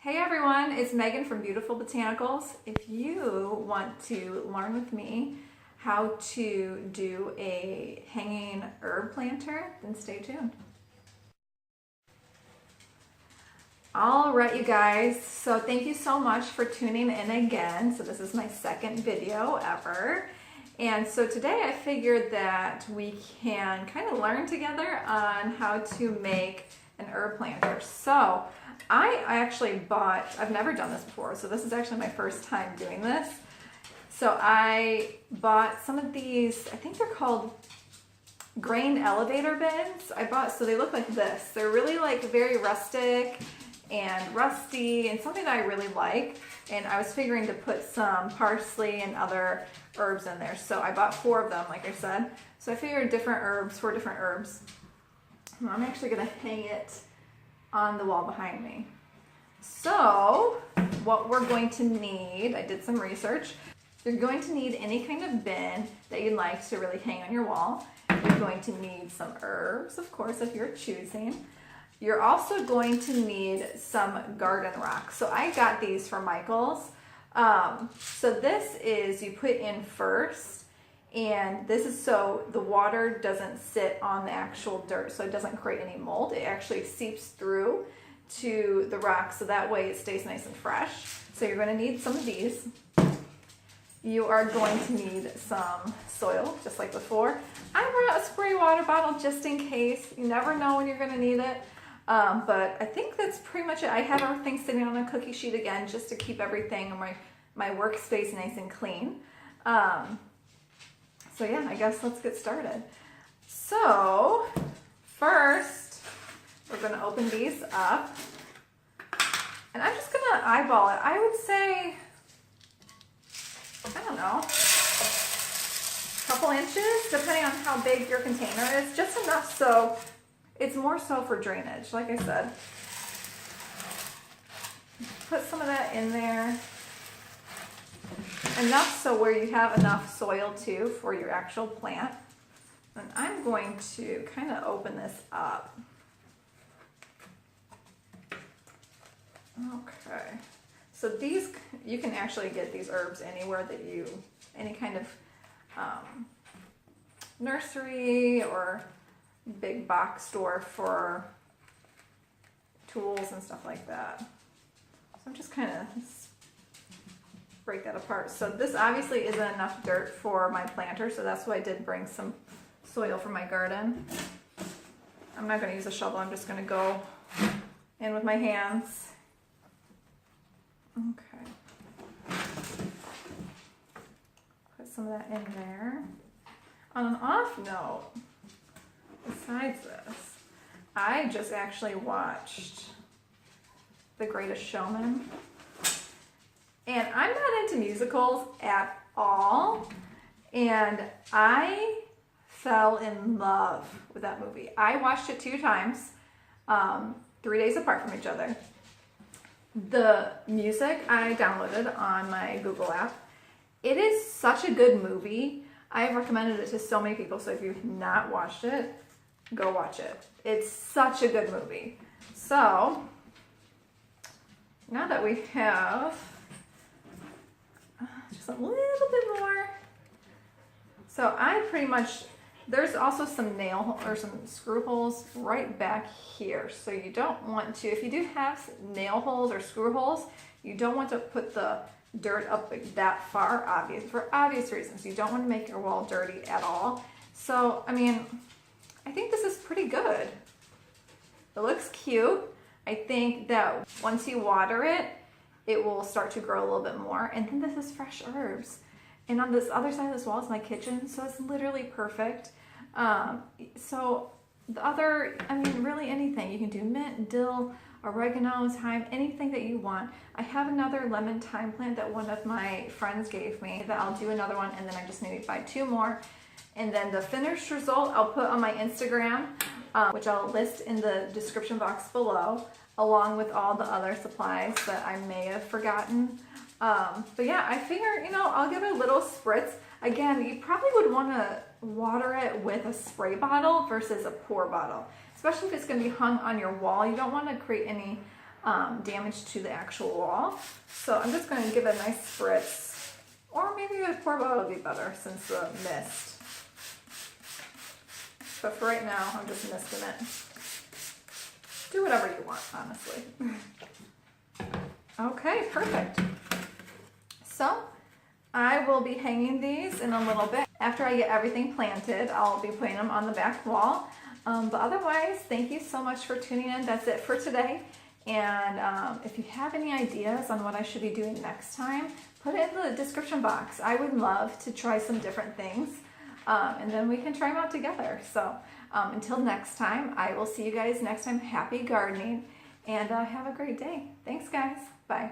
Hey everyone, it's Megan from Beautiful Botanicals. If you want to learn with me how to do a hanging herb planter, then stay tuned. All right, you guys, so thank you so much for tuning in again. So this is my second video ever. And so today I figured that we can kind of learn together on how to make an herb planter. So I actually bought, I've never done this before, so this is actually my first time doing this. So I bought some of these, I think they're called grain elevator bins. So they look like this. They're really like very rustic and rusty and something that I really like. And I was figuring to put some parsley and other herbs in there. So I bought 4 of them, like I said. So I figured 4 different herbs. And I'm actually gonna hang it on the wall behind me. So what we're going to need, I did some research. You're going to need any kind of bin that you'd like to really hang on your wall. You're going to need some herbs, of course, if you're choosing. You're also going to need some garden rocks. So I got these from Michael's. So this is, you put in first, and this is so the water doesn't sit on the actual dirt, so it doesn't create any mold. It actually seeps through to the rock, so that way it stays nice and fresh. So you're going to need some of these. You are going to need some soil, just like before. I brought a spray water bottle just in case. You never know when you're going to need it. But I think that's pretty much it. I have everything sitting on a cookie sheet again, just to keep everything in my workspace nice and clean. So yeah, I guess let's get started. So first, we're gonna open these up. And I'm just gonna eyeball it. I would say, I don't know, a couple inches, depending on how big your container is. Just enough so, it's more so for drainage, like I said. Put some of that in there. Enough so where you have enough soil too for your actual plant. And I'm going to kind of open this up. Okay. So these, you can actually get these herbs anywhere that any kind of nursery or big box store for tools and stuff like that. So I'm just kind of break that apart. So this obviously isn't enough dirt for my planter, so that's why I did bring some soil from my garden. I'm not going to use a shovel, I'm just going to go in with my hands. Okay. Put some of that in there. On an off note, besides this, I just actually watched The Greatest Showman. And I'm not into musicals at all, and I fell in love with that movie. I watched it 2 times, 3 days apart from each other. The music I downloaded on my Google app. It is such a good movie. I've recommended it to so many people, so if you've not watched it, go watch it. It's such a good movie. So, now that we have just a little bit more. So I pretty much, there's also some nail or some screw holes right back here. So you don't want to, if you do have nail holes or screw holes, you don't want to put the dirt up that far, for obvious reasons. You don't want to make your wall dirty at all. So, I mean, I think this is pretty good. It looks cute. I think that once you water it, it will start to grow a little bit more. And then this is fresh herbs. And on this other side of this wall is my kitchen, so it's literally perfect. So the other, I mean, really anything. You can do mint, dill, oregano, thyme, anything that you want. I have another lemon thyme plant that one of my friends gave me that I'll do another one, and then I just need to buy 2 more. And then the finished result I'll put on my Instagram, which I'll list in the description box below, along with all the other supplies that I may have forgotten. But yeah, I figure, you know, I'll give it a little spritz. Again, you probably would want to water it with a spray bottle versus a pour bottle, especially if it's going to be hung on your wall. You don't want to create any damage to the actual wall. So I'm just going to give it a nice spritz, or maybe a pour bottle would be better since the mist. But for right now, I'm just misting it. Do whatever you want, honestly. Okay, perfect. So I will be hanging these in a little bit. After I get everything planted, I'll be putting them on the back wall. But otherwise, thank you so much for tuning in. That's it for today. And if you have any ideas on what I should be doing next time, put it in the description box. I would love to try some different things, and then we can try them out together. So until next time, I will see you guys next time. Happy gardening, and have a great day. Thanks, guys. Bye.